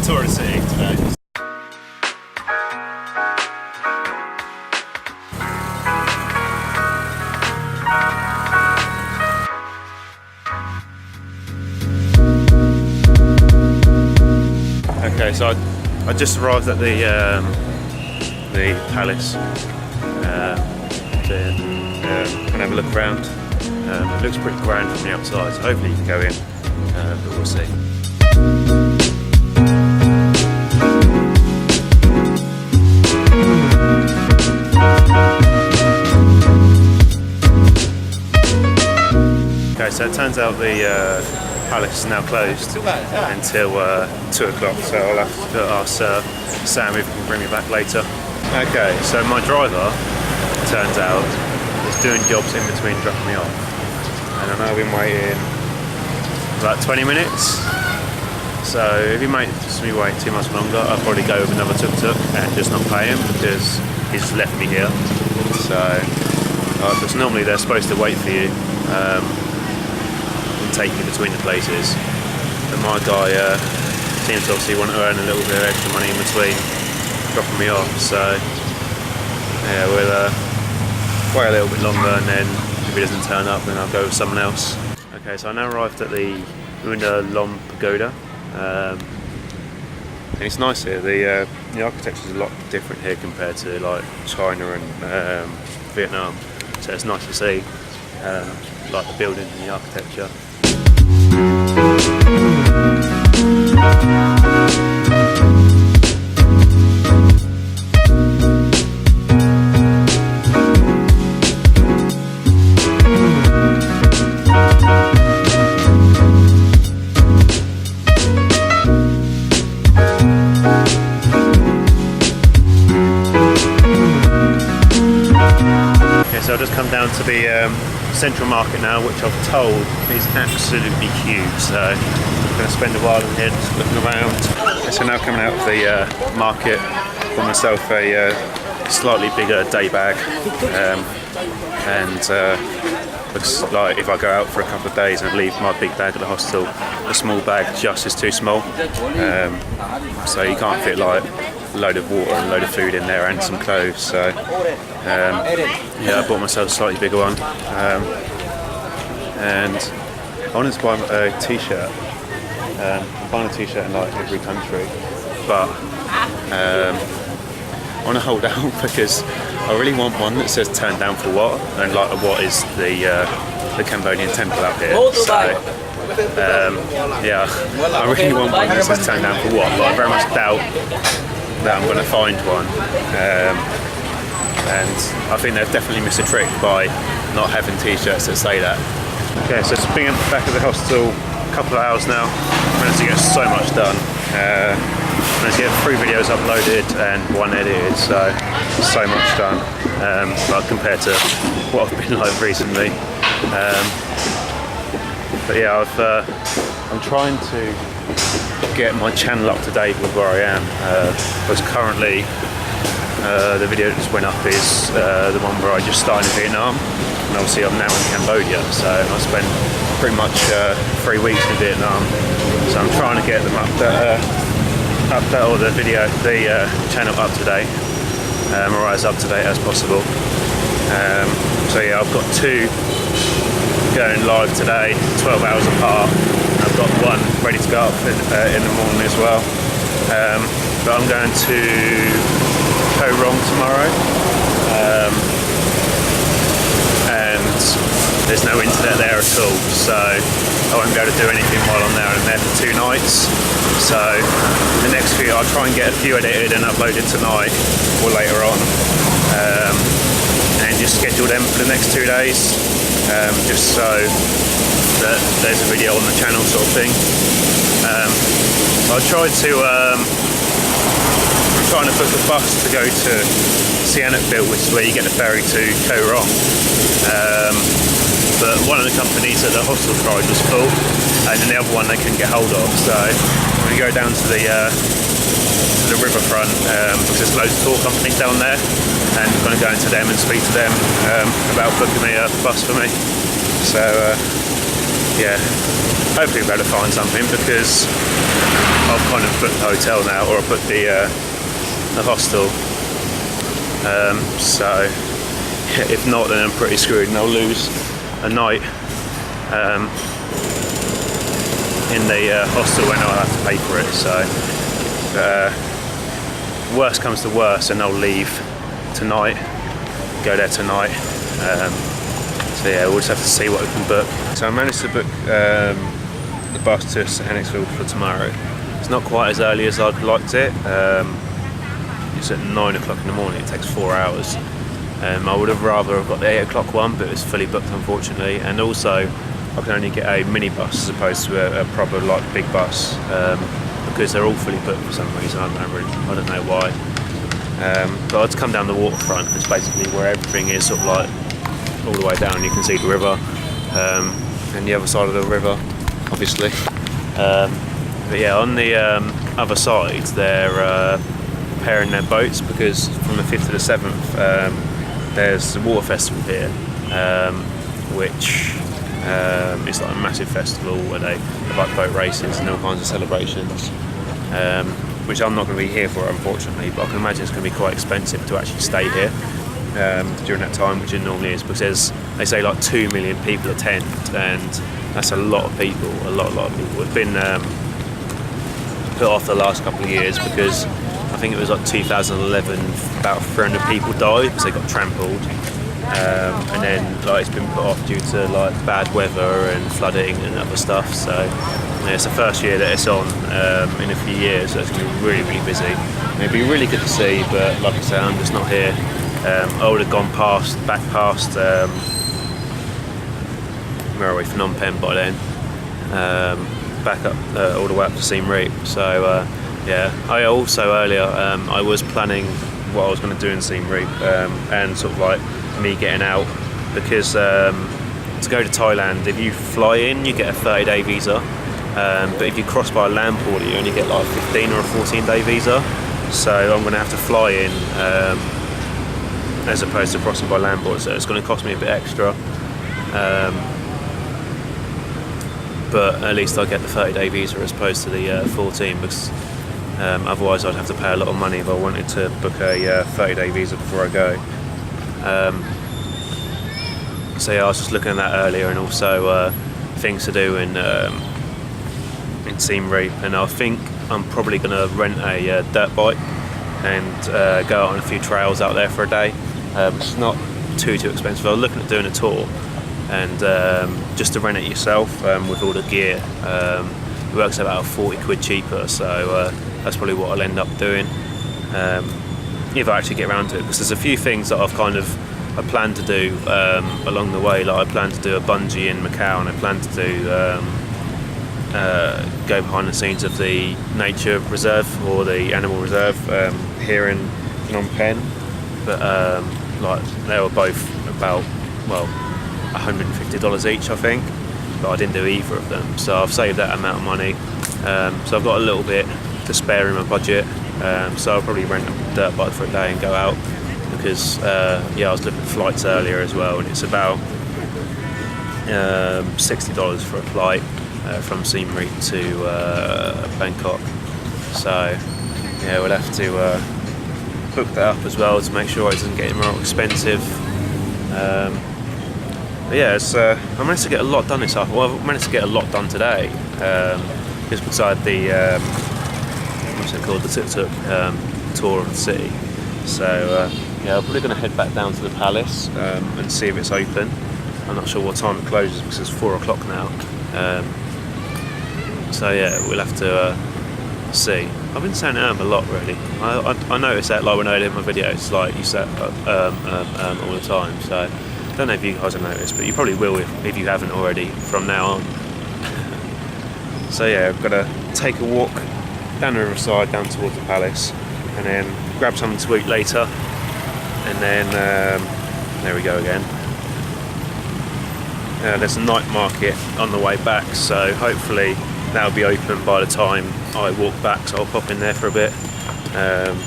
tourist city today. Okay, so I just arrived at the palace. Gonna have a look around. It looks pretty grand from the outside, so hopefully you can go in, but we'll see. Okay, so it turns out the palace is now closed until 2 o'clock, so I'll have to ask Sam if he can bring me back later. Okay, so my driver, turns out, is doing jobs in between dropping me off, and I know I've been waiting about 20 minutes, so if he makes me wait too much longer, I'll probably go with another Tuk Tuk and just not pay him because he's left me here. So because normally they're supposed to wait for you and take you between the places, but my guy seems to obviously want to earn a little bit of extra money in between dropping me off, so yeah, we'll wait a little bit longer, and then if he doesn't turn up then I'll go with someone else. Okay, so I now arrived at the Una Lom Pagoda, and it's nice here. The architecture is a lot different here compared to like China and Vietnam, so it's nice to see like the buildings and the architecture. So I've just come down to the central market now, which I've told is absolutely huge, so I'm going to spend a while in here just looking around. Okay, so now coming out of the market, got myself a slightly bigger day bag, and looks like if I go out for a couple of days and leave my big bag at the hostel, the small bag just is too small, so you can't fit like a load of water and a load of food in there and some clothes, so yeah, I bought myself a slightly bigger one, and I wanted to buy a t-shirt. I'm buying a t-shirt in like every country, but I want to hold out because I really want one that says "turn down for what," and like what is the Cambodian temple up here. So yeah, I really want one that says "turn down for what," but I very much doubt that I'm going to find one. And I think they've definitely missed a trick by not having t-shirts that say that. Okay, so it's been at the back of the hostel a couple of hours now. Managed to get so much done. Managed to get 3 videos uploaded and 1 edited, so much done. But compared to what I've been like recently. But yeah, I'm trying to get my channel up to date with where I am. Because currently the video that just went up is the one where I just started in Vietnam, and obviously I'm now in Cambodia, so I spent pretty much 3 weeks in Vietnam, so I'm trying to get them or the channel up to date, or as up to date as possible. So yeah, I've got 2 going live today, 12 hours apart, and I've got 1 ready to go up in the morning as well. But I'm going to Wrong tomorrow, and there's no internet there at all, so I won't be able to do anything while I'm there. I'm there for 2 nights, so the next few I'll try and get a few edited and uploaded tonight or later on, and just schedule them for the next 2 days, just so that there's a video on the channel sort of thing. I'll try to trying to book a bus to go to Sihanoukville, which is where you get the ferry to Koh Rong. But one of the companies that the hostel tried was full, and then the other one they couldn't get hold of. So I'm going to go down to the riverfront, because there's loads of tour companies down there, and I'm going to go into them and speak to them about booking me a bus for me. So yeah, hopefully we'll be able to find something, because I've kind of booked the hotel now, or I've booked the hostel. So if not, then I'm pretty screwed, and I'll lose a night in the hostel when I'll have to pay for it. So worst comes to worst, and I'll leave tonight, go there tonight. So yeah, we'll just have to see what we can book. So I managed to book the bus to St Annexville for tomorrow. It's not quite as early as I'd liked it. It's at 9 o'clock in the morning. It takes 4 hours. I would have rather have got the 8 o'clock one, but it's fully booked unfortunately. And also, I can only get a minibus as opposed to a proper like big bus, because they're all fully booked for some reason. I don't know why. But I'd come down the waterfront. It's basically where everything is, sort of like all the way down. You can see the river, and the other side of the river, obviously. But yeah, on the other side, they're preparing their boats, because from the 5th to the 7th, there's the water festival here, which is like a massive festival where they have like boat races and all kinds of celebrations, which I'm not going to be here for unfortunately, but I can imagine it's going to be quite expensive to actually stay here during that time, which it normally is, because they say like 2 million people attend, and that's a lot of people, a lot of people. It's been put off the last couple of years because I think it was like 2011, about 300 people died because they got trampled, and then like it's been put off due to like bad weather and flooding and other stuff. So yeah, it's the first year that it's on in a few years, so it's going to be really, really busy. And it'd be really good to see, but like I say, I'm just not here. I would have gone back past where are we, Phnom Penh by then, back up all the way up to Siem Reap. So yeah, I also earlier I was planning what I was going to do in Siem Reap, and sort of like me getting out, because to go to Thailand, if you fly in you get a 30-day visa, but if you cross by a land border you only get like a 15 or a 14-day visa. So I'm going to have to fly in as opposed to crossing by land border, so it's going to cost me a bit extra, but at least I'll get the 30-day visa as opposed to the 14, because otherwise I'd have to pay a lot of money if I wanted to book a 30-day visa before I go. So yeah, I was just looking at that earlier, and also things to do in Siem Reap, and I think I'm probably going to rent a dirt bike and go out on a few trails out there for a day. It's not too expensive. I was looking at doing a tour, and just to rent it yourself with all the gear, it works out about 40 quid cheaper, so that's probably what I'll end up doing if I actually get around to it, because there's a few things that I plan to do along the way. Like I plan to do a bungee in Macau, and I plan to do go behind the scenes of the nature reserve or the animal reserve here in Phnom Penh, but like they were both about, well, $150 each I think, but I didn't do either of them, so I've saved that amount of money. So I've got a little bit to spare in my budget, so I'll probably rent a dirt bike for a day and go out, because yeah, I was looking at flights earlier as well, and it's about $60 for a flight from Siem Reap to Bangkok. So yeah, we'll have to book that up as well to make sure it doesn't get more expensive. But yeah, I managed to get a lot done this afternoon. Well, I managed to get a lot done today, just beside the what's it called, the Tuk Tuk tour of the city. So yeah, I'm probably going to head back down to the palace and see if it's open. I'm not sure what time it closes because it's 4 o'clock now. So yeah, we'll have to see. I've been saying a lot really. I noticed that like when I edit my videos, like you say all the time. So I don't know if you guys have noticed, but you probably will if you haven't already from now on. So yeah, I've got to take a walk down the riverside down towards the palace, and then grab something to eat later, and then there we go again. There's a night market on the way back, so hopefully that'll be open by the time I walk back, so I'll pop in there for a bit, and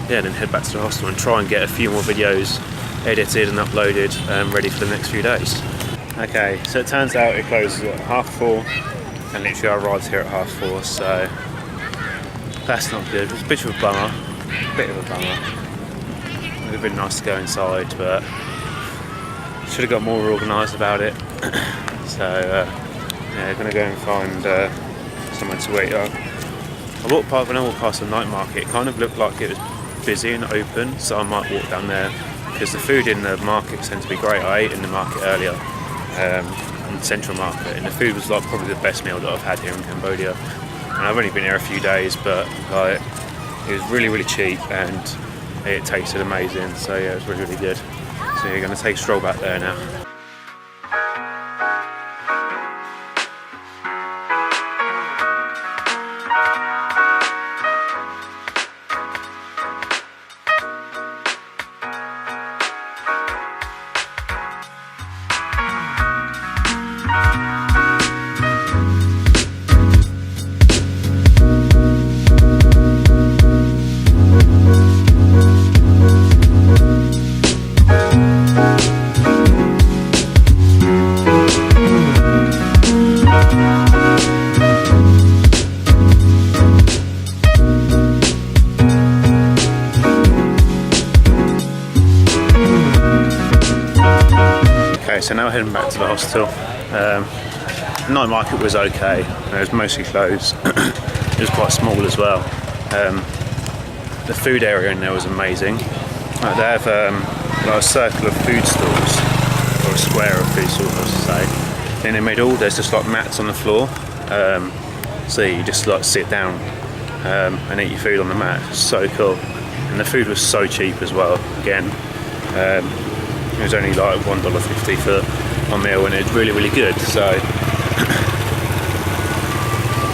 yeah, then head back to the hostel and try and get a few more videos edited and uploaded ready for the next few days. Okay, so it turns out it closes at 4:30, and literally I arrived here at 4:30, so that's not good. It was a bit of a bummer, It would have been nice to go inside, but should have got more organised about it. So yeah, gonna go and find somewhere to eat. I walked past the night market. It kind of looked like it was busy and open, so I might walk down there because the food in the market tends to be great. I ate in the market earlier, in the Central Market, and the food was like probably the best meal that I've had here in Cambodia. And I've only been here a few days, but like it was really, really cheap and it tasted amazing. So yeah, it was really, really good. So you're going to take a stroll back there now. So now we're heading back to the hostel. The night market was okay. It was mostly closed. It was quite small as well. The food area in there was amazing. They have like a circle of food stalls, or a square of food stalls, I should say. In the middle, there's just like mats on the floor. So you just like sit down and eat your food on the mat. It's so cool. And the food was so cheap as well. Again. It was only like $1.50 for one meal, and it was really, really good. So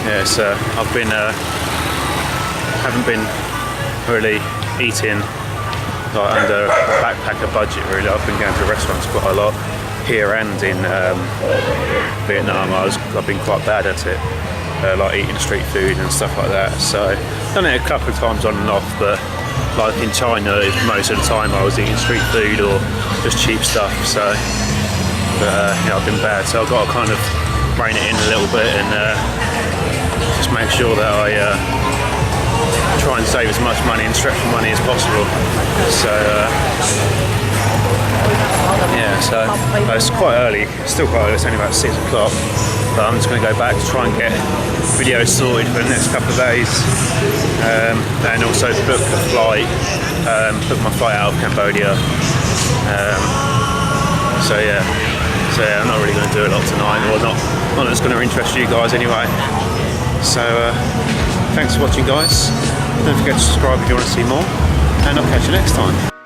yeah, so I've been haven't been really eating like under a backpacker budget really. I've been going to restaurants quite a lot here and in Vietnam. I've been quite bad at it, like eating street food and stuff like that. So done it a couple of times on and off, but like in China, most of the time I was eating street food or just cheap stuff. So, yeah, I've been bad. So I've got to kind of rein it in a little bit and just make sure that I try and save as much money and stretch my money as possible. So, yeah, so it's quite early. It's still quite early. It's only about 6 o'clock. But I'm just going to go back to try and get videos sorted for the next couple of days, and also book a flight, book my flight out of Cambodia. So yeah, I'm not really going to do a lot tonight, or not that's going to interest you guys anyway. So thanks for watching, guys. Don't forget to subscribe if you want to see more, and I'll catch you next time.